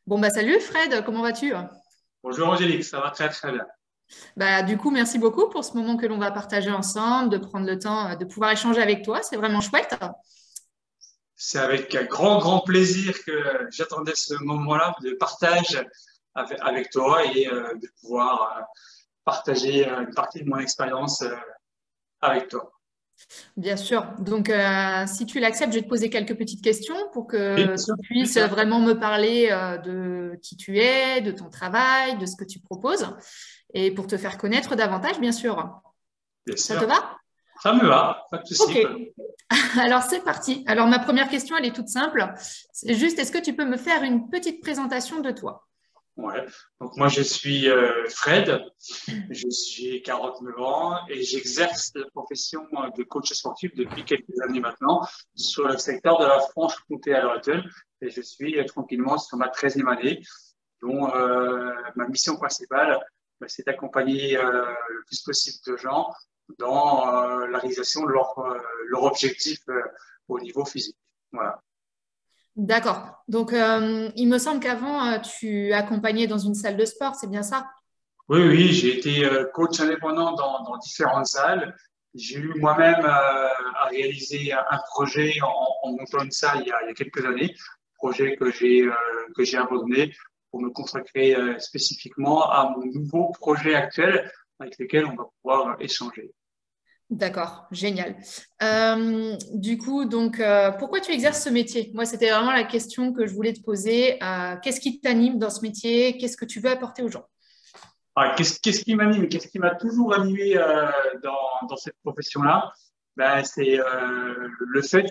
Bon, bah salut Fred, comment vas-tu? Bonjour Angélique, ça va très très bien. Bah, du coup, merci beaucoup pour ce moment que l'on va partager ensemble, de prendre le temps de pouvoir échanger avec toi, c'est vraiment chouette. C'est avec un grand plaisir que j'attendais ce moment-là de partage avec toi et de pouvoir partager une partie de mon expérience avec toi. Bien sûr. Donc, si tu l'acceptes, je vais te poser quelques petites questions pour Oui, que bien sûr, tu bien puisses sûr. vraiment me parler de qui tu es, de ton travail, de ce que tu proposes, et pour te faire connaître davantage, bien sûr. Bien Ça te sûr. va? Ça me va, pas de Ok. souci. Alors, c'est parti. Alors, ma première question, elle est toute simple. C'est juste, est-ce que tu peux me faire une petite présentation de toi? Ouais. Donc moi je suis Fred, j'ai 49 ans et j'exerce la profession de coach sportif depuis quelques années maintenant sur le secteur de la Franche-Comté à l'heure actuelle et je suis tranquillement sur ma 13e année dont ma mission principale c'est d'accompagner le plus possible de gens dans la réalisation de leur objectif au niveau physique. Voilà. D'accord. Donc, il me semble qu'avant, tu accompagnais dans une salle de sport, c'est bien ça? Oui, oui, j'ai été coach indépendant dans différentes salles. J'ai eu moi-même à réaliser un projet en montant une salle il y a quelques années, projet que j'ai abandonné pour me consacrer spécifiquement à mon nouveau projet actuel avec lequel on va pouvoir échanger. D'accord, génial. Du coup, donc, pourquoi tu exerces ce métier? Moi, c'était vraiment la question que je voulais te poser. Qu'est-ce qui t'anime dans ce métier? Qu'est-ce que tu veux apporter aux gens? Qu'est-ce qui m'anime? Qu'est-ce qui m'a toujours animé dans cette profession-là? Ben, c'est le fait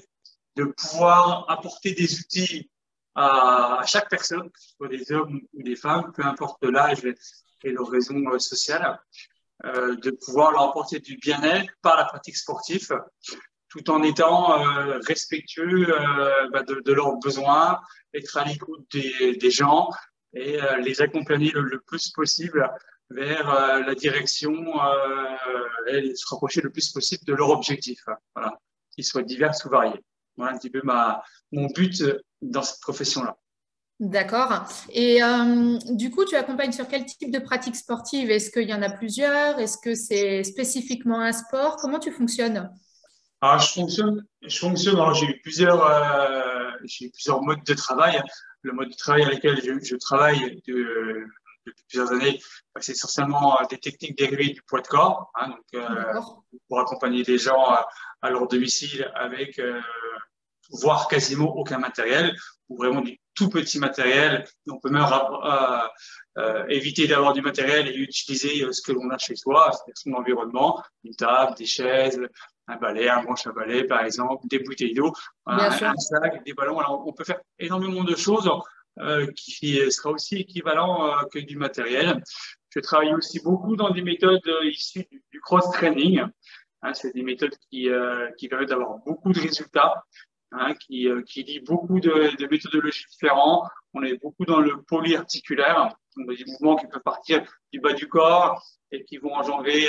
de pouvoir apporter des outils à chaque personne, que ce soit des hommes ou des femmes, peu importe l'âge et leur raison sociale, de pouvoir leur apporter du bien-être par la pratique sportive, tout en étant respectueux de leurs besoins, être à l'écoute des gens et les accompagner le plus possible vers la direction et se rapprocher le plus possible de leur objectif, voilà, qu'ils soient divers ou variés. Voilà un petit peu mon but dans cette profession-là. D'accord. Et du coup, tu accompagnes sur quel type de pratique sportive? Est-ce qu'il y en a plusieurs? Est-ce que c'est spécifiquement un sport? Comment tu fonctionnes? Alors, je fonctionne. Alors, j'ai eu plusieurs modes de travail. Le mode de travail avec lequel je travaille depuis plusieurs années, c'est essentiellement des techniques dérivées du poids de corps, hein, donc D'accord. pour accompagner des gens à leur domicile avec voire quasiment aucun matériel, ou vraiment du tout petit matériel. Et on peut même éviter d'avoir du matériel et utiliser ce que l'on a chez soi, c'est-à-dire son environnement, une table, des chaises, un balai, un branche à balai, par exemple, des bouteilles d'eau, Bien un sûr. sac, des ballons. Alors, on peut faire énormément de choses qui sera aussi équivalent que du matériel. Je travaille aussi beaucoup dans des méthodes issues du cross-training. Hein, c'est des méthodes qui permettent d'avoir beaucoup de résultats, hein, qui lie beaucoup de méthodologies différentes. On est beaucoup dans le polyarticulaire, donc des mouvements qui peuvent partir du bas du corps et qui vont engendrer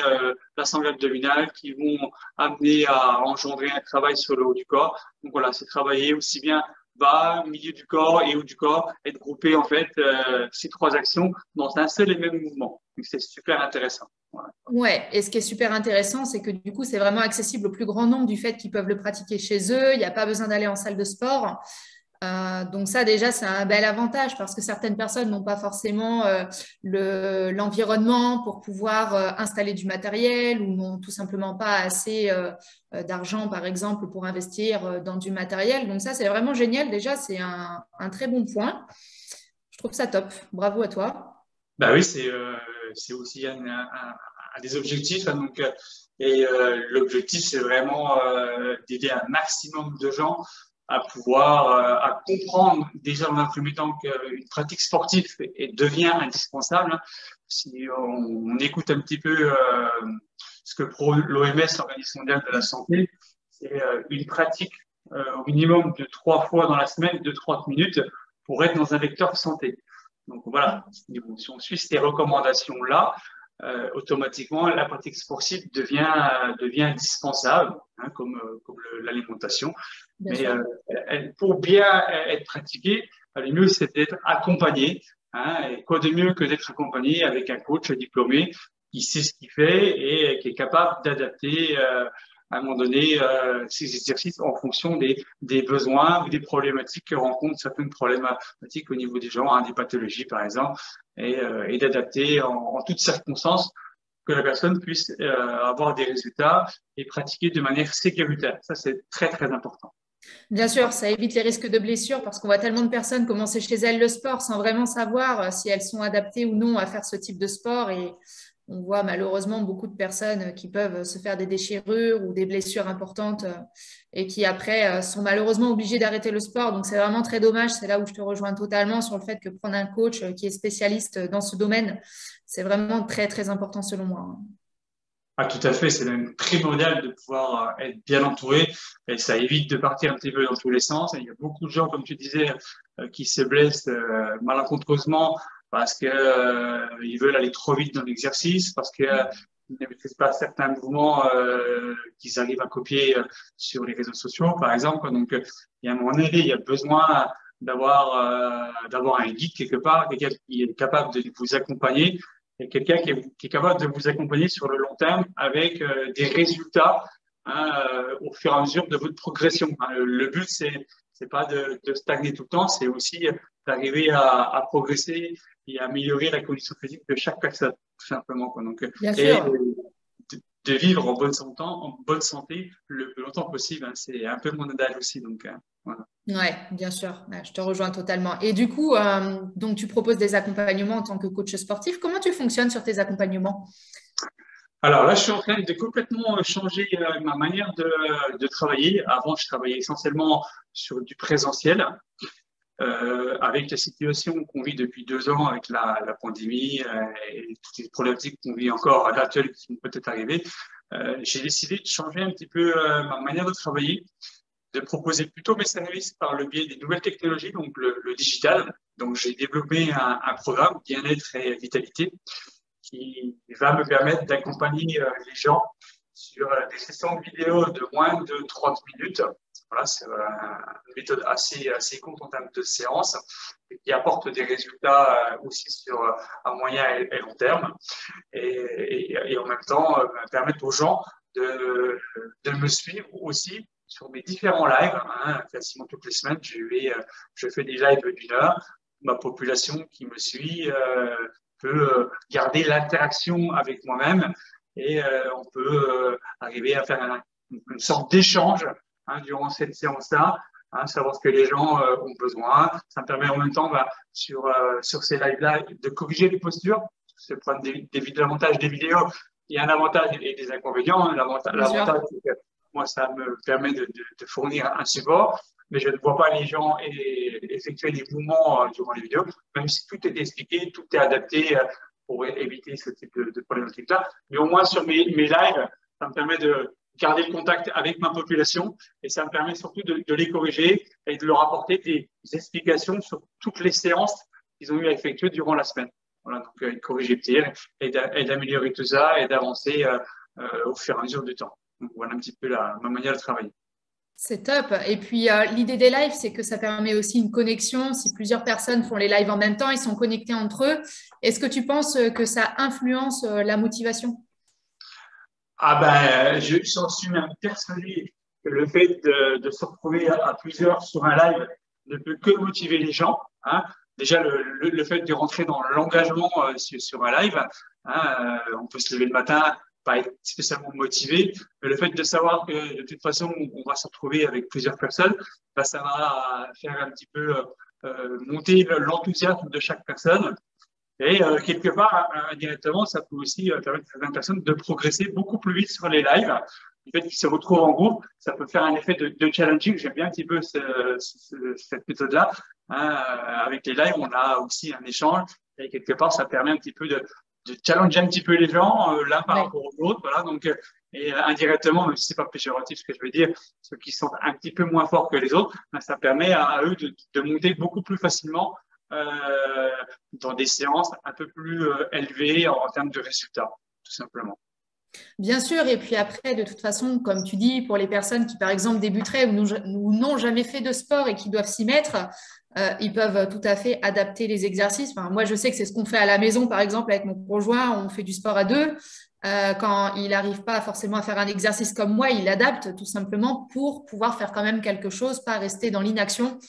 l'assemblée abdominale, qui vont amener à engendrer un travail sur le haut du corps. Donc voilà, c'est travailler aussi bien bas, milieu du corps et haut du corps, et de grouper en fait ces trois actions dans un seul et même mouvement. Donc c'est super intéressant. Voilà. Ouais, et ce qui est super intéressant, c'est que du coup, c'est vraiment accessible au plus grand nombre du fait qu'ils peuvent le pratiquer chez eux. Il n'y a pas besoin d'aller en salle de sport. Donc ça, déjà, c'est un bel avantage parce que certaines personnes n'ont pas forcément l'environnement pour pouvoir installer du matériel ou n'ont tout simplement pas assez d'argent, par exemple, pour investir dans du matériel. Donc ça, c'est vraiment génial. Déjà, c'est un très bon point. Je trouve ça top. Bravo à toi. Bah oui, c'est aussi un des objectifs, hein, donc, l'objectif, c'est vraiment d'aider un maximum de gens à pouvoir à comprendre déjà dans un premier temps qu'une pratique sportive devient indispensable, hein. Si on écoute un petit peu ce que l'OMS, l'Organisation mondiale de la santé, c'est une pratique au minimum de 3 fois dans la semaine de 30 minutes pour être dans un vecteur santé. Donc voilà, si on suit ces recommandations-là, automatiquement, la pratique sportive devient indispensable, hein, comme l'alimentation. Bien Mais sûr. pour bien être pratiquée, le mieux, c'est d'être accompagné. Hein, et quoi de mieux que d'être accompagné avec un coach diplômé qui sait ce qu'il fait et qui est capable d'adapter à un moment donné ces exercices en fonction des besoins ou des problématiques que rencontrent certaines problématiques au niveau des gens, hein, des pathologies par exemple, et d'adapter en toutes circonstances que la personne puisse avoir des résultats et pratiquer de manière sécuritaire. Ça, c'est très, très important. Bien sûr, ça évite les risques de blessures parce qu'on voit tellement de personnes commencer chez elles le sport sans vraiment savoir si elles sont adaptées ou non à faire ce type de sport. Et on voit malheureusement beaucoup de personnes qui peuvent se faire des déchirures ou des blessures importantes et qui après sont malheureusement obligées d'arrêter le sport. Donc c'est vraiment très dommage. C'est là où je te rejoins totalement sur le fait que prendre un coach qui est spécialiste dans ce domaine, c'est vraiment très, très important selon moi. Ah, tout à fait, c'est même primordial de pouvoir être bien entouré et ça évite de partir un petit peu dans tous les sens. Et il y a beaucoup de gens, comme tu disais, qui se blessent malencontreusement parce que ils veulent aller trop vite dans l'exercice, parce que ils ne maîtrisent pas certains mouvements qu'ils arrivent à copier sur les réseaux sociaux, par exemple. Donc, il y a un moment donné, il y a besoin d'avoir un guide quelque part, quelqu'un qui est capable de vous accompagner et quelqu'un qui est capable de vous accompagner sur le long terme avec des résultats hein, au fur et à mesure de votre progression. Hein. Le but, c'est pas de stagner tout le temps, c'est aussi d'arriver à progresser et à améliorer la condition physique de chaque personne, tout simplement. Quoi. Donc, Bien et sûr. de vivre en bonne santé le plus longtemps possible. Hein. C'est un peu mon adage aussi. Donc, voilà. Ouais, bien sûr, ouais, je te rejoins totalement. Et du coup, donc tu proposes des accompagnements en tant que coach sportif. Comment tu fonctionnes sur tes accompagnements? Alors là, je suis en train de complètement changer ma manière de travailler. Avant, je travaillais essentiellement sur du présentiel. Avec la situation qu'on vit depuis 2 ans avec la pandémie et toutes les problématiques qu'on vit encore à l'heure actuelle qui vont peut-être arriver, j'ai décidé de changer un petit peu ma manière de travailler, de proposer plutôt mes services par le biais des nouvelles technologies, donc le digital. Donc j'ai développé un programme bien-être et vitalité qui va me permettre d'accompagner les gens sur des sessions de vidéo de moins de 30 minutes. Voilà, c'est une méthode assez courte en termes de séance et qui apporte des résultats aussi sur à moyen et long terme et en même temps permettre aux gens de me suivre aussi sur mes différents lives. Hein, quasiment toutes les semaines, je fais des lives d'1 heure. Ma population qui me suit peut garder l'interaction avec moi-même et on peut arriver à faire une sorte d'échange hein, durant cette séance-là, hein, savoir ce que les gens ont besoin. Ça me permet en même temps, sur ces lives-là, de corriger les postures. C'est le problème l'avantage des vidéos. Il y a un avantage et des inconvénients. Bien sûr. L'avantage, c'est que moi, ça me permet de fournir un support, mais je ne vois pas les gens effectuer des mouvements durant les vidéos, même si tout est expliqué, tout est adapté pour éviter ce type de problématique-là. Mais au moins, sur mes lives, ça me permet de garder le contact avec ma population et ça me permet surtout de les corriger et de leur apporter des explications sur toutes les séances qu'ils ont eu à effectuer durant la semaine. Voilà, donc corriger le tir et d'améliorer tout ça et d'avancer au fur et à mesure du temps. Donc voilà un petit peu ma manière de travailler. C'est top. Et puis, l'idée des lives, c'est que ça permet aussi une connexion. Si plusieurs personnes font les lives en même temps, ils sont connectés entre eux. Est-ce que tu penses que ça influence la motivation? Ah ben, j'en suis même persuadé que le fait de se retrouver à plusieurs sur un live ne peut que motiver les gens. Hein. Déjà, le fait de rentrer dans l'engagement sur un live, hein, on peut se lever le matin, pas être spécialement motivé, mais le fait de savoir que de toute façon, on va se retrouver avec plusieurs personnes, ben, ça va faire un petit peu monter l'enthousiasme de chaque personne. Et quelque part, indirectement, ça peut aussi permettre à certaines personnes de progresser beaucoup plus vite sur les lives. Le fait qu'ils se retrouvent en groupe, ça peut faire un effet de challenging. J'aime bien un petit peu cette méthode-là. Hein, avec les lives, on a aussi un échange. Et quelque part, ça permet un petit peu de challenger un petit peu les gens l'un par Oui. rapport aux autres. Voilà, donc, et indirectement, même si c'est pas péjoratif ce que je veux dire, ceux qui sont un petit peu moins forts que les autres, ben, ça permet à eux de monter beaucoup plus facilement dans des séances un peu plus élevées en termes de résultats, tout simplement. Bien sûr, et puis après, de toute façon, comme tu dis, pour les personnes qui, par exemple, débuteraient ou n'ont jamais fait de sport et qui doivent s'y mettre, ils peuvent tout à fait adapter les exercices. Enfin, moi, je sais que c'est ce qu'on fait à la maison, par exemple, avec mon conjoint, on fait du sport à deux. Quand il n'arrive pas forcément à faire un exercice comme moi, il adapte tout simplement pour pouvoir faire quand même quelque chose, pas rester dans l'inaction.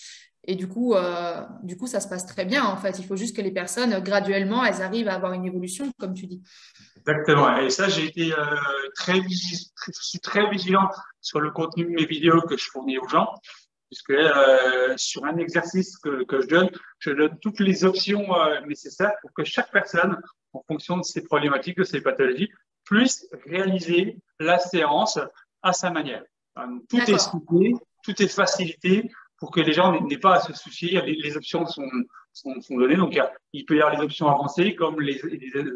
Et du coup, ça se passe très bien, en fait. Il faut juste que les personnes, graduellement, elles arrivent à avoir une évolution, comme tu dis. Exactement. Et ça, j'ai été je suis très vigilant sur le contenu de mes vidéos que je fournis aux gens, puisque sur un exercice que je donne toutes les options nécessaires pour que chaque personne, en fonction de ses problématiques, de ses pathologies, puisse réaliser la séance à sa manière. Tout est D'accord. soutenu, tout est facilité pour que les gens n'aient pas à se soucier. Les options sont données. Donc, il peut y avoir les options avancées comme les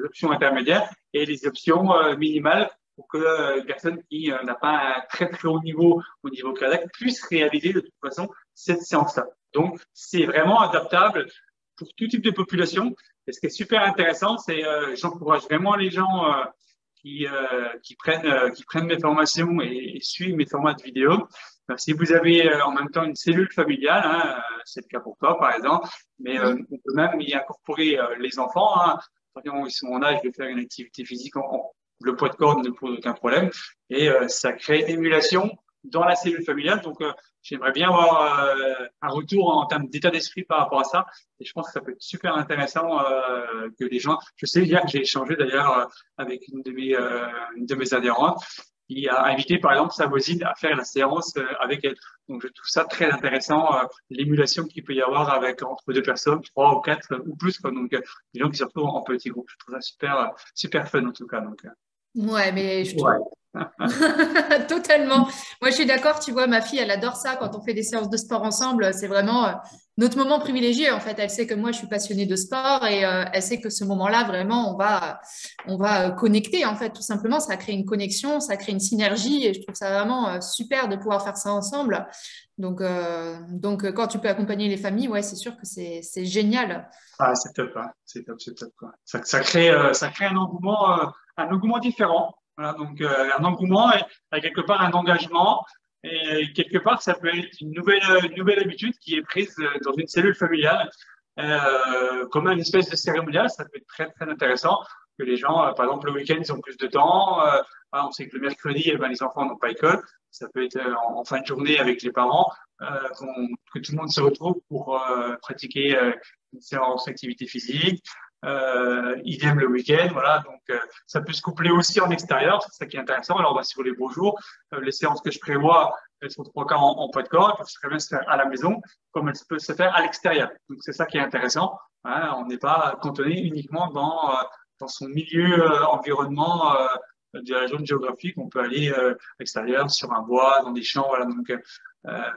options intermédiaires et les options minimales pour que une personne qui n'a pas un très très haut niveau au niveau cardiaque puisse réaliser de toute façon cette séance-là. Donc, c'est vraiment adaptable pour tout type de population. Et ce qui est super intéressant, c'est j'encourage vraiment les gens qui prennent mes formations et suivent mes formats de vidéo. Si vous avez en même temps une cellule familiale, hein, c'est le cas pour toi par exemple, mais Oui. on peut même y incorporer les enfants. Hein, quand ils sont en âge de faire une activité physique, le poids de corps ne pose aucun problème et ça crée une émulation dans la cellule familiale. Donc, j'aimerais bien avoir un retour en termes d'état d'esprit par rapport à ça. Et je pense que ça peut être super intéressant que les gens. Je sais hier que j'ai échangé d'ailleurs avec une de mes adhérentes qui a invité par exemple sa voisine à faire la séance avec elle. Donc je trouve ça très intéressant, l'émulation qu'il peut y avoir avec entre deux personnes, trois ou quatre ou plus, quoi. Donc des gens qui se retrouvent en petits groupes. Je trouve ça super fun en tout cas. Donc, Ouais, mais je trouve ouais. totalement. Moi, je suis d'accord. Tu vois, ma fille, elle adore ça quand on fait des séances de sport ensemble. C'est vraiment notre moment privilégié. En fait, elle sait que moi, je suis passionnée de sport et elle sait que ce moment-là, vraiment, on va connecter. En fait, tout simplement, ça crée une connexion, ça crée une synergie et je trouve ça vraiment super de pouvoir faire ça ensemble. Donc, quand tu peux accompagner les familles, ouais, c'est sûr que c'est génial. Ah, c'est top, hein. C'est top, quoi. Ça crée un engouement différent. Voilà, donc un engouement et quelque part un engagement. Et quelque part, ça peut être une nouvelle habitude qui est prise dans une cellule familiale, comme une espèce de cérémonial. Ça peut être très, très intéressant que les gens, par exemple, le week-end, ils ont plus de temps. Voilà, on sait que le mercredi, eh ben, les enfants n'ont pas école. Ça peut être en fin de journée avec les parents, que tout le monde se retrouve pour pratiquer une séance d'activité physique. Idem le week-end, voilà. Donc, ça peut se coupler aussi en extérieur, c'est ça qui est intéressant. Alors, bah, sur les beaux jours, les séances que je prévois, elles sont trois quarts en poids de corps, elles peuvent très bien se faire à la maison, comme elles peuvent se faire à l'extérieur. Donc, c'est ça qui est intéressant. Hein. On n'est pas cantonné uniquement dans son milieu, environnement de la zone géographique. On peut aller à l'extérieur, sur un bois, dans des champs, voilà. Donc,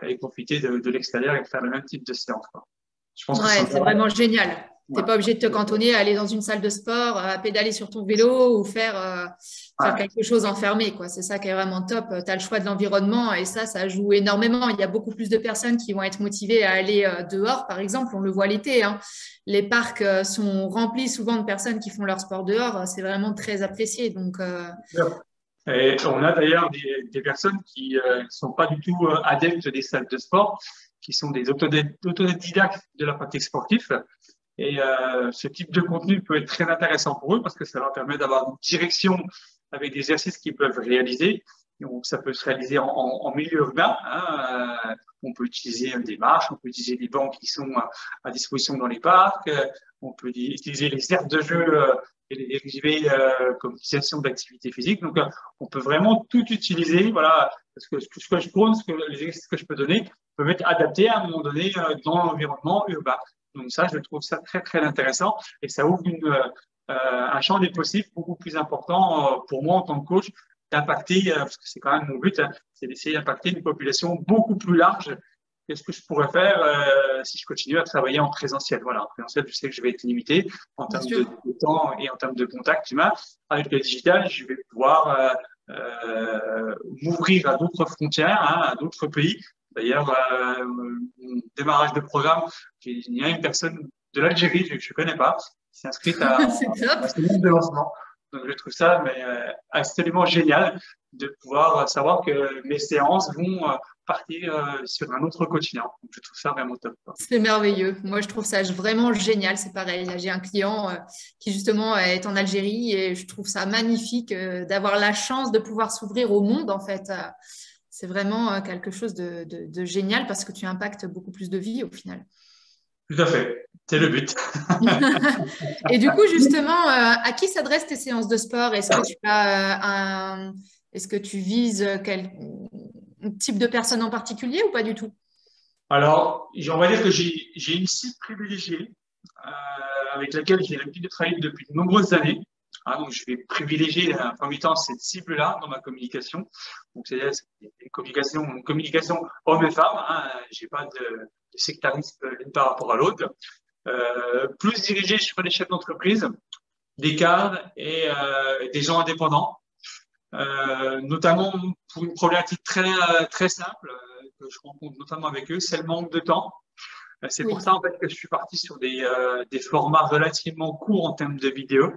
et profiter de l'extérieur et faire le même type de séance, quoi. Je pense que c'est Ouais, c'est vraiment génial. Tu ouais. n'es pas obligé de te cantonner à aller dans une salle de sport, à pédaler sur ton vélo ou faire Ouais. quelque chose enfermé, quoi. C'est ça qui est vraiment top. Tu as le choix de l'environnement et ça joue énormément. Il y a beaucoup plus de personnes qui vont être motivées à aller dehors, par exemple. On le voit l'été, hein. Les parcs sont remplis souvent de personnes qui font leur sport dehors. C'est vraiment très apprécié. Donc, Et on a d'ailleurs des personnes qui ne sont pas du tout adeptes des salles de sport, qui sont des autodidactes de la pratique sportive. Et ce type de contenu peut être très intéressant pour eux parce que ça leur permet d'avoir une direction avec des exercices qu'ils peuvent réaliser. Donc, ça peut se réaliser en milieu urbain. Hein. On peut utiliser des marches, on peut utiliser des bancs qui sont à disposition dans les parcs. On peut utiliser les aires de jeu et les dériver comme utilisation d'activité physique. Donc, on peut vraiment tout utiliser. Voilà, parce que ce que je prône, les exercices que je peux donner peuvent être adaptés à un moment donné dans l'environnement urbain. Donc ça, je trouve ça très, très intéressant et ça ouvre un champ des possibles beaucoup plus important pour moi en tant que coach d'impacter, parce que c'est quand même mon but, hein, c'est d'essayer d'impacter une population beaucoup plus large que ce que je pourrais faire si je continue à travailler en présentiel. Voilà, en présentiel, je sais que je vais être limité en bien termes sûr. de temps et en termes de contact humain. Avec le digital, je vais pouvoir m'ouvrir à d'autres frontières, hein, à d'autres pays. D'ailleurs, démarrage de programme, il y a une personne de l'Algérie, je ne connais pas, qui s'est inscrite C'est top. à ce nombre de lancement. Donc, je trouve ça absolument génial de pouvoir savoir que mes séances vont partir sur un autre continent. Donc, je trouve ça vraiment top, quoi. C'est merveilleux. Moi, je trouve ça vraiment génial. C'est pareil. Là, j'ai un client qui justement est en Algérie et je trouve ça magnifique d'avoir la chance de pouvoir s'ouvrir au monde, en fait. C'est vraiment quelque chose de génial parce que tu impactes beaucoup plus de vies au final. Tout à fait. C'est le but. Et du coup, justement, à qui s'adressent tes séances de sport? Est-ce que tu as est-ce que tu vises quel type de personne en particulier ou pas du tout? Alors, on va dire que j'ai une cible privilégiée avec laquelle j'ai l'habitude de travailler depuis de nombreuses années. Ah, donc, je vais privilégier en premier temps cette cible-là dans ma communication. Donc, c'est une communication hommes et femmes. Hein. J'ai pas de sectarisme l'une par rapport à l'autre. Plus dirigé sur les chefs d'entreprise, des cadres et des gens indépendants, notamment pour une problématique très simple que je rencontre notamment avec eux, c'est le manque de temps. C'est Oui. pour ça en fait que je suis parti sur des formats relativement courts en termes de vidéos.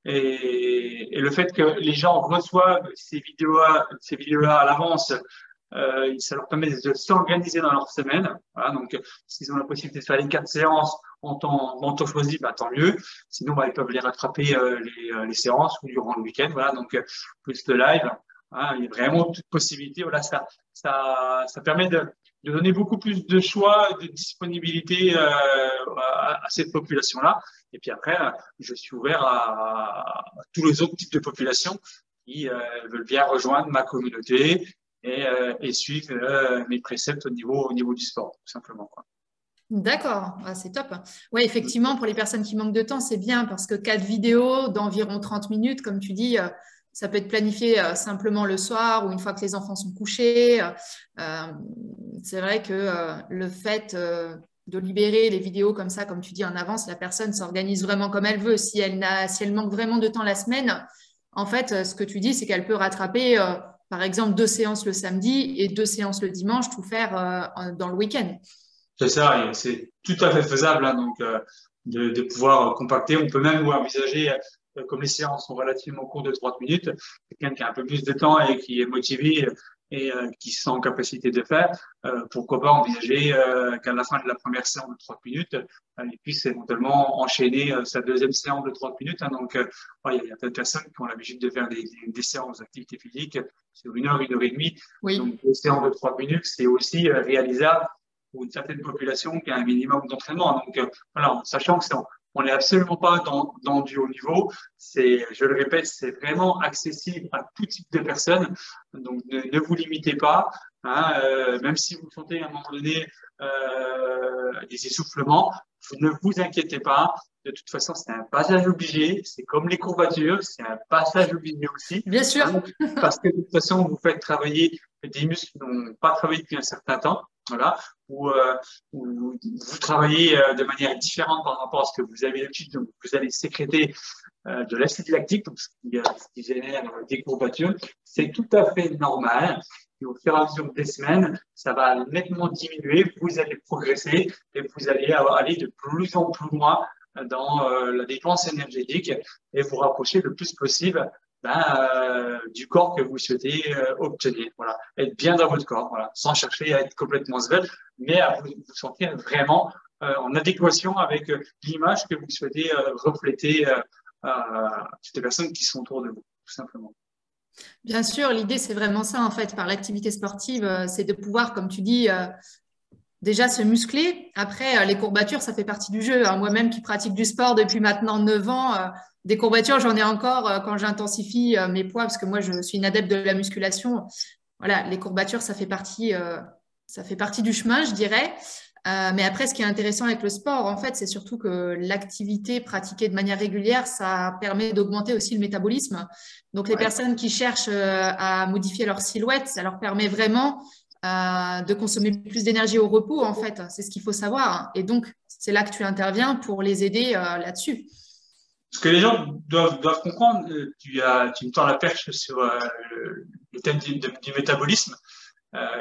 Et le fait que les gens reçoivent ces vidéos-là à l'avance, ça leur permet de s'organiser dans leur semaine. Voilà, donc, s'ils ont la possibilité de faire les 4 séances en temps choisi, bah, tant mieux. Sinon, bah, ils peuvent les rattraper les séances ou durant le week-end. Voilà, donc plus le live. Hein, il y a vraiment toute possibilité. Voilà, ça permet de donner beaucoup plus de choix, de disponibilité à cette population-là. Et puis après, je suis ouvert à tous les autres types de populations qui veulent bien rejoindre ma communauté et suivre mes préceptes au niveau du sport, tout simplement, quoi. D'accord, ah, c'est top. Oui, effectivement, pour les personnes qui manquent de temps, c'est bien parce que 4 vidéos d'environ 30 minutes, comme tu dis, ça peut être planifié simplement le soir ou une fois que les enfants sont couchés. Euh, c'est vrai que le fait de libérer les vidéos comme ça, comme tu dis en avance, la personne s'organise vraiment comme elle veut. Si elle manque vraiment de temps la semaine, en fait, ce que tu dis, c'est qu'elle peut rattraper, par exemple, 2 séances le samedi et 2 séances le dimanche, tout faire dans le week-end. C'est ça, et c'est tout à fait faisable, hein, donc de pouvoir compacter. On peut même envisager, comme les séances sont relativement courtes de 30 minutes, quelqu'un qui a un peu plus de temps et qui est motivé et qui se sent en capacité de faire, pourquoi pas envisager qu'à la fin de la première séance de 30 minutes, il puisse éventuellement enchaîner sa deuxième séance de 30 minutes. Hein, donc, ouais, il y a peut-être personnes qui ont l'habitude de faire des séances d'activité physique sur 1 heure et demie. Oui. Donc, 2 séances de 30 minutes, c'est aussi réalisable pour une certaine population qui a un minimum d'entraînement. Donc, voilà, sachant que on n'est absolument pas dans du haut niveau, je le répète, c'est vraiment accessible à tout type de personnes. Donc, ne vous limitez pas, hein, même si vous sentez à un moment donné des essoufflements, ne vous inquiétez pas. De toute façon, c'est un passage obligé. C'est comme les courbatures, c'est un passage obligé aussi. Bien sûr. Hein, parce que de toute façon, vous faites travailler des muscles qui n'ont pas travaillé depuis un certain temps. Voilà, ou vous travaillez de manière différente par rapport à ce que vous avez l'habitude, donc vous allez sécréter de l'acide lactique, donc ce qui génère des courbatures. C'est tout à fait normal. Et au fur et à mesure des semaines, ça va nettement diminuer, vous allez progresser et vous allez aller de plus en plus loin dans la dépense énergétique et vous rapprocher le plus possible du corps que vous souhaitez obtenir. Voilà, être bien dans votre corps, voilà, sans chercher à être complètement svelte, mais à vous sentir vraiment en adéquation avec l'image que vous souhaitez refléter à toutes les personnes qui sont autour de vous, tout simplement. Bien sûr, l'idée, c'est vraiment ça, en fait, par l'activité sportive, c'est de pouvoir, comme tu dis, déjà se muscler. Après, les courbatures, ça fait partie du jeu. Hein. Moi-même qui pratique du sport depuis maintenant 9 ans, des courbatures, j'en ai encore quand j'intensifie mes poids, parce que moi, je suis une adepte de la musculation. Voilà, les courbatures, ça fait partie du chemin, je dirais. Mais après, ce qui est intéressant avec le sport, en fait, c'est surtout que l'activité pratiquée de manière régulière, ça permet d'augmenter aussi le métabolisme. Donc, les personnes qui cherchent à modifier leur silhouette, ça leur permet vraiment de consommer plus d'énergie au repos, en fait. C'est ce qu'il faut savoir. Et donc, c'est là que tu interviens pour les aider là-dessus. Ce que les gens doivent comprendre, tu me tends la perche sur le thème du métabolisme.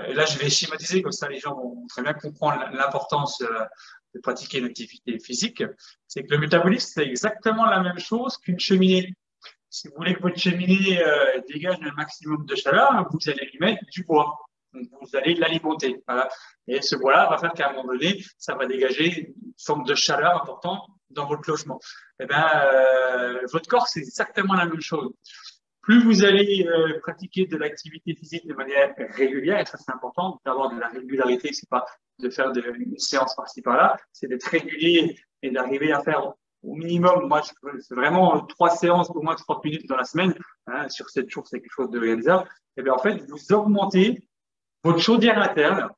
Et là, je vais schématiser, comme ça les gens vont très bien comprendre l'importance de pratiquer une activité physique. C'est que le métabolisme, c'est exactement la même chose qu'une cheminée. si vous voulez que votre cheminée dégage un maximum de chaleur, vous allez lui mettre du bois. Donc, vous allez l'alimenter. Voilà. Et ce bois-là va faire qu'à un moment donné, ça va dégager une forme de chaleur importante dans votre logement. Eh ben, votre corps, c'est exactement la même chose. Plus vous allez pratiquer de l'activité physique de manière régulière, et ça c'est important d'avoir de la régularité, c'est pas de faire une séance par-ci par-là, c'est d'être régulier et d'arriver à faire au minimum, moi c'est vraiment 3 séances au moins 30 minutes dans la semaine, hein, sur 7 jours c'est quelque chose de réalisable. Et bien en fait vous augmentez votre chaudière interne,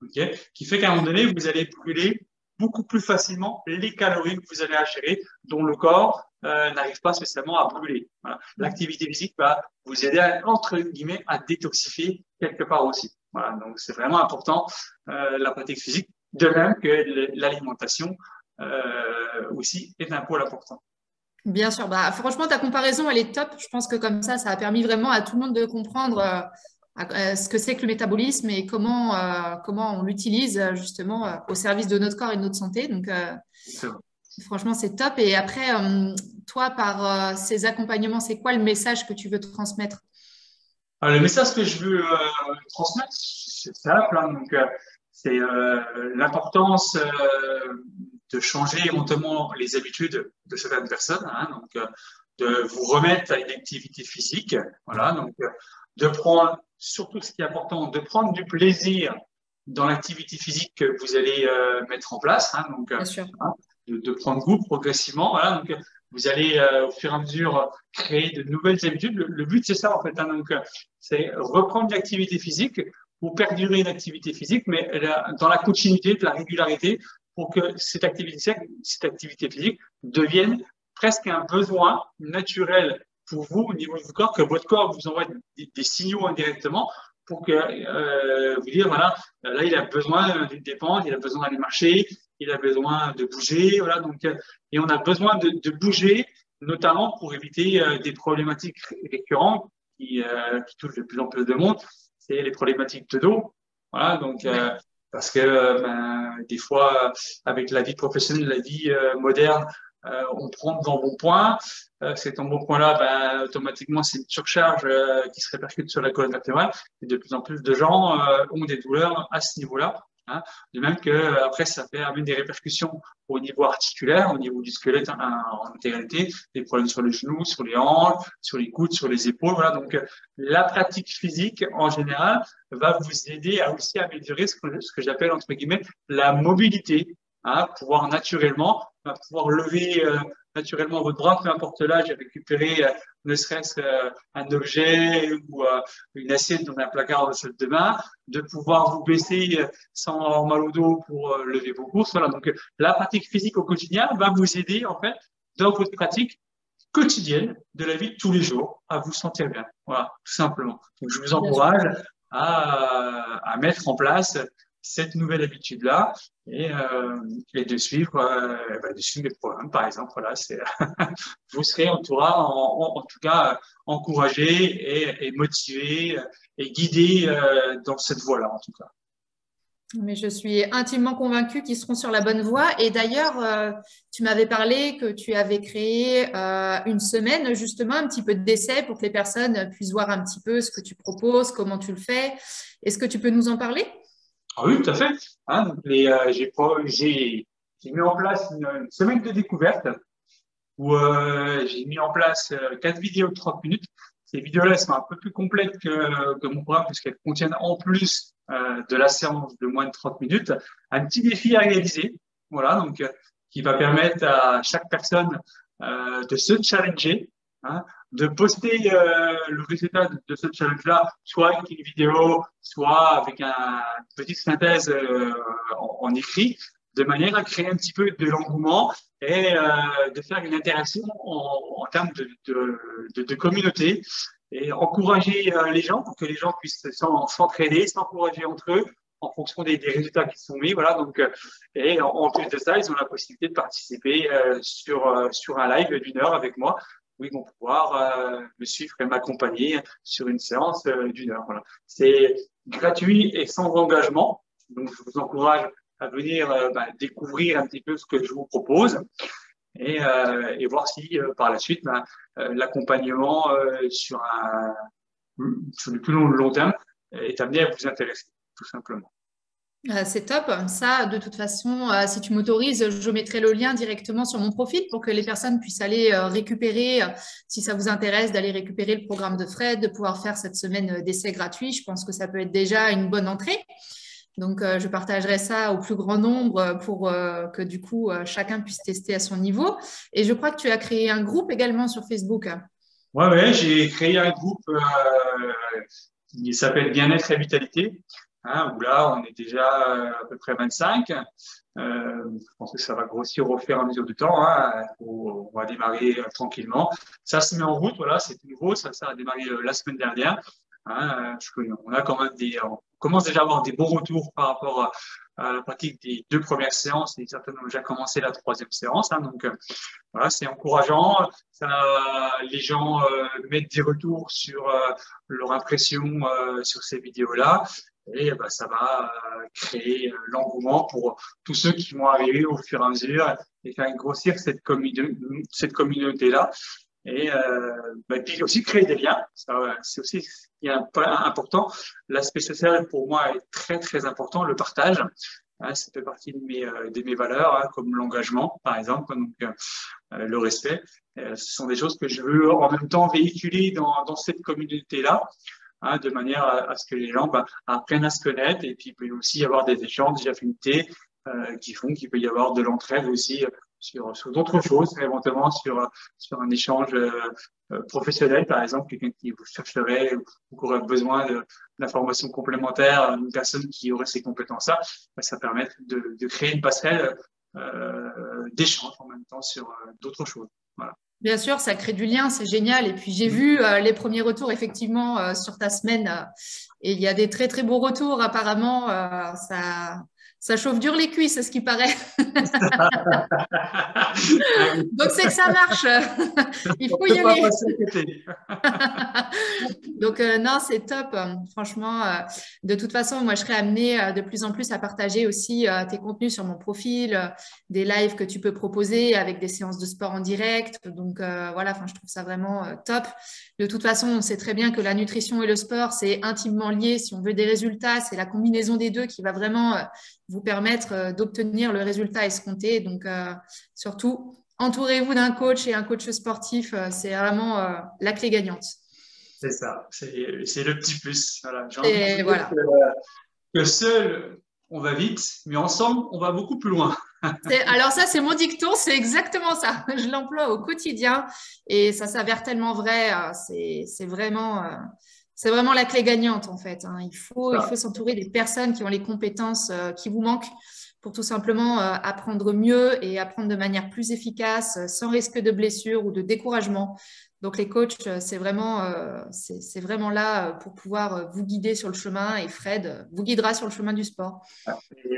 okay, qui fait qu'à un moment donné vous allez brûler beaucoup plus facilement les calories que vous allez ingérer, dont le corps n'arrive pas spécialement à brûler. Voilà. L'activité physique va vous aider entre guillemets à détoxifier quelque part aussi. Voilà. Donc c'est vraiment important la pratique physique, de même que l'alimentation aussi est un pôle important. Bien sûr, bah, franchement, ta comparaison, elle est top. Je pense que comme ça a permis vraiment à tout le monde de comprendre ce que c'est que le métabolisme et comment on l'utilise justement au service de notre corps et de notre santé. Donc, franchement, c'est top. Et après, toi, par ces accompagnements, c'est quoi le message que tu veux transmettre? Alors, le message que je veux transmettre, c'est simple. Hein, donc, c'est l'importance de changer éventuellement les habitudes de certaines personnes. Hein, donc, de vous remettre à une activité physique. Voilà. Donc, de prendre, surtout ce qui est important, de prendre du plaisir dans l'activité physique que vous allez mettre en place. Hein, donc, Bien sûr. hein, de prendre goût progressivement. Voilà. Donc, vous allez au fur et à mesure créer de nouvelles habitudes. Le but, c'est ça en fait. Hein, donc, c'est reprendre l'activité physique pour perdurer une activité physique, mais dans la continuité, de la régularité, pour que cette activité physique devienne presque un besoin naturel pour vous au niveau du corps, que votre corps vous envoie des signaux indirectement pour que vous dire voilà, là il a besoin d'une dépense, il a besoin d'aller marcher, il a besoin de bouger, voilà. Donc, et on a besoin de bouger, notamment pour éviter des problématiques récurrentes qui touchent de plus en plus de monde, c'est les problématiques de dos. Voilà, donc parce que des fois, avec la vie professionnelle, la vie moderne, on prend de l'embonpoint. Cet embonpoint-là, automatiquement, c'est une surcharge qui se répercute sur la colonne vertébrale. Et de plus en plus de gens ont des douleurs à ce niveau-là. Hein, de même que après ça fait amener des répercussions au niveau articulaire, au niveau du squelette en intégralité, des problèmes sur les genoux, sur les hanches, sur les coudes, sur les épaules. Voilà, donc la pratique physique en général va vous aider à aussi améliorer ce que j'appelle entre guillemets la mobilité, hein, pouvoir naturellement lever naturellement votre bras, peu importe l'âge, et récupérer ne serait-ce un objet ou une assiette dans un placard de salle de bain, de pouvoir vous baisser sans avoir mal au dos pour lever vos courses. Voilà, donc la pratique physique au quotidien va vous aider en fait dans votre pratique quotidienne de la vie de tous les jours à vous sentir bien. Voilà, tout simplement. Donc je vous encourage à mettre en place cette nouvelle habitude-là et de suivre les programmes, par exemple. Voilà, c'est vous serez en tout cas encouragé et motivé et guidé dans cette voie-là, en tout cas. Mais je suis intimement convaincue qu'ils seront sur la bonne voie. Et d'ailleurs, tu m'avais parlé que tu avais créé une semaine, justement, un petit peu d'essai pour que les personnes puissent voir un petit peu ce que tu proposes, comment tu le fais. Est-ce que tu peux nous en parler? Ah oui, tout à fait. Hein, j'ai mis en place une semaine de découverte où j'ai mis en place 4 vidéos de 30 minutes. Ces vidéos-là sont un peu plus complètes que mon programme puisqu'elles contiennent en plus de la séance de moins de 30 minutes un petit défi à réaliser. Voilà, donc qui va permettre à chaque personne de se challenger, hein, de poster le résultat de ce challenge-là, soit avec une vidéo, soit avec une petite synthèse en écrit, de manière à créer un petit peu de l'engouement et de faire une interaction en termes de communauté et encourager les gens pour que les gens puissent s'entraider, s'encourager entre eux en fonction des résultats qui sont mis. Voilà, donc, et en plus de ça, ils ont la possibilité de participer sur un live d'1 heure avec moi où ils vont pouvoir me suivre et m'accompagner sur une séance d'1 heure. Voilà. C'est gratuit et sans engagement. Donc, je vous encourage à venir découvrir un petit peu ce que je vous propose. et voir si par la suite, l'accompagnement sur le plus long terme est amené à vous intéresser, tout simplement. C'est top. Ça, de toute façon, si tu m'autorises, je mettrai le lien directement sur mon profil pour que les personnes puissent aller récupérer, si ça vous intéresse, d'aller récupérer le programme de Fred, de pouvoir faire cette semaine d'essai gratuit. Je pense que ça peut être déjà une bonne entrée. Donc, je partagerai ça au plus grand nombre pour que du coup, chacun puisse tester à son niveau. Et je crois que tu as créé un groupe également sur Facebook. Ouais, j'ai créé un groupe qui s'appelle Bien-être et Vitalité, hein, où là, on est déjà à peu près 25. Je pense que ça va grossir au fur et à mesure du temps, hein. On va démarrer tranquillement. Ça se met en route, voilà, c'est nouveau. Ça a démarré la semaine dernière. Hein, on a quand même on commence déjà à avoir des bons retours par rapport à la pratique des 2 premières séances, et certains ont déjà commencé la 3e séance. Hein, donc voilà, c'est encourageant. Les gens mettent des retours sur leur impression sur ces vidéos-là, et ça va créer l'engouement pour tous ceux qui vont arriver au fur et à mesure et faire grossir cette communauté-là. Et puis aussi créer des liens, c'est aussi ce qui est important. L'aspect social pour moi est très très important, le partage. Ça fait partie de mes valeurs, hein, comme l'engagement par exemple, donc le respect. Ce sont des choses que je veux en même temps véhiculer dans cette communauté-là, hein, de manière à ce que les gens apprennent à se connaître, et puis il peut aussi y avoir des échanges, des affinités qui font qu'il peut y avoir de l'entraide aussi sur d'autres choses, éventuellement sur un échange professionnel, par exemple, quelqu'un qui vous chercherait ou qui aurait besoin d'informations complémentaires, une personne qui aurait ces compétences-là, ça permet de créer une passerelle d'échange en même temps sur d'autres choses. Voilà. Bien sûr, ça crée du lien, c'est génial. Et puis, j'ai vu les premiers retours, effectivement, sur ta semaine. Et il y a des très, très beaux retours, apparemment. Ça chauffe dur les cuisses, c'est ce qui paraît. Donc, c'est que ça marche. Il faut y aller. Donc, non, c'est top. Franchement, de toute façon, moi, je serai amenée de plus en plus à partager aussi tes contenus sur mon profil, des lives que tu peux proposer avec des séances de sport en direct. Donc, voilà, je trouve ça vraiment top. De toute façon, on sait très bien que la nutrition et le sport, c'est intimement lié. Si on veut des résultats, c'est la combinaison des deux qui va vraiment vous permettre d'obtenir le résultat escompté. Donc, surtout, entourez-vous d'un coach et un coach sportif. C'est vraiment la clé gagnante. C'est ça, c'est le petit plus. Voilà. J'ai envie de Et dire voilà. que seul, on va vite, mais ensemble, on va beaucoup plus loin. Alors ça, c'est mon dicton, c'est exactement ça. Je l'emploie au quotidien et ça s'avère tellement vrai. C'est vraiment la clé gagnante en fait. Il faut s'entourer des personnes qui ont les compétences qui vous manquent pour tout simplement apprendre mieux et apprendre de manière plus efficace, sans risque de blessure ou de découragement. Donc les coachs, c'est vraiment là pour pouvoir vous guider sur le chemin, et Fred vous guidera sur le chemin du sport. Et,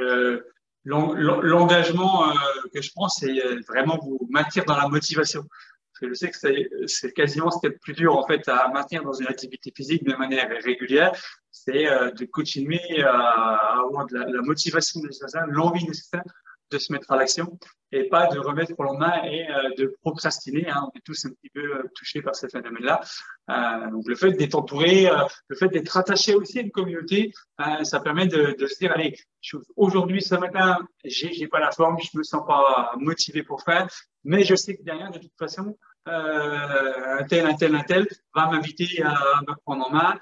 l'engagement que je prends, c'est vraiment vous maintenir dans la motivation. Parce que je sais que c'est quasiment ce qui est le plus dur en fait à maintenir dans une activité physique de manière régulière, c'est de continuer à avoir de la motivation nécessaire, l'envie nécessaire de se mettre à l'action, et pas de remettre au lendemain et de procrastiner. Hein. On est tous un petit peu touchés par ce phénomène-là. Donc le fait d'être entouré, le fait d'être attaché aussi à une communauté, ça permet de se dire, allez, aujourd'hui, ce matin, j'ai pas la forme, je me sens pas motivé pour faire, mais je sais que derrière, de toute façon, un tel va m'inviter à me prendre en main.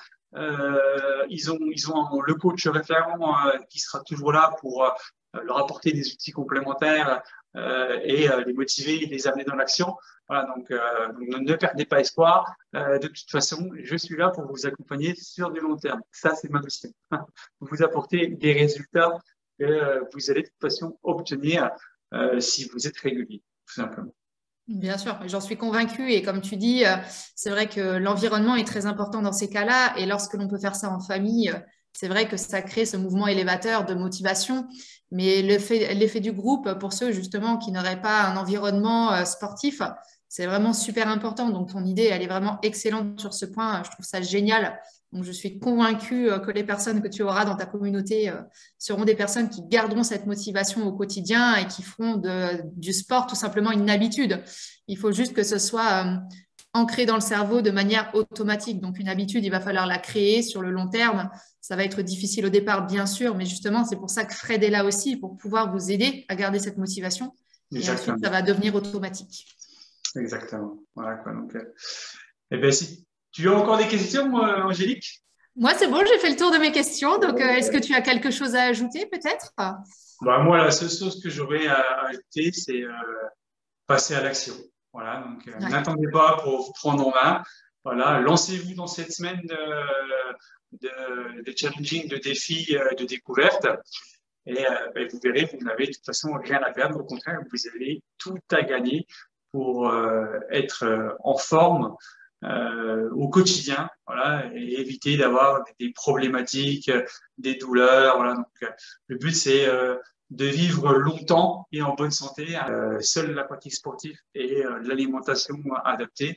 Ils ont le coach référent qui sera toujours là pour leur apporter des outils complémentaires et les motiver, les amener dans l'action. Voilà, donc ne perdez pas espoir. De toute façon, je suis là pour vous accompagner sur du long terme. Ça, c'est ma mission. Vous apporter des résultats que vous allez de toute façon obtenir si vous êtes régulier, tout simplement. Bien sûr, j'en suis convaincue. Et comme tu dis, c'est vrai que l'environnement est très important dans ces cas-là. Et lorsque l'on peut faire ça en famille, c'est vrai que ça crée ce mouvement élévateur de motivation. Mais l'effet du groupe, pour ceux justement qui n'auraient pas un environnement sportif, c'est vraiment super important. Donc ton idée, elle est vraiment excellente sur ce point. Je trouve ça génial. Donc, je suis convaincue que les personnes que tu auras dans ta communauté seront des personnes qui garderont cette motivation au quotidien et qui feront du sport tout simplement une habitude. Il faut juste que ce soit ancré dans le cerveau de manière automatique. Donc, une habitude, il va falloir la créer sur le long terme. Ça va être difficile au départ, bien sûr, mais justement, c'est pour ça que Fred est là aussi, pour pouvoir vous aider à garder cette motivation. Et ensuite, ça va devenir automatique. Exactement. Voilà, quoi. Donc, eh ben, si tu as encore des questions, Angélique? Moi, c'est bon, j'ai fait le tour de mes questions. Donc, est-ce que tu as quelque chose à ajouter, peut-être? Bah, moi, la seule chose que j'aurais à ajouter, c'est passer à l'action. Voilà, donc Ouais. n'attendez pas pour vous prendre en main. Voilà, lancez-vous dans cette semaine de challenging, de défis, de découverte. Et vous verrez, vous n'avez de toute façon rien à perdre. Au contraire, vous avez tout à gagner pour être en forme au quotidien, voilà, et éviter d'avoir des problématiques, des douleurs. Voilà. Donc, le but, c'est de vivre longtemps et en bonne santé. Seule la pratique sportive et l'alimentation adaptée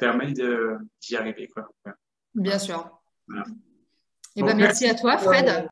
permet d'y arriver, quoi. Bien sûr. Voilà. Eh ben, merci à toi, Fred.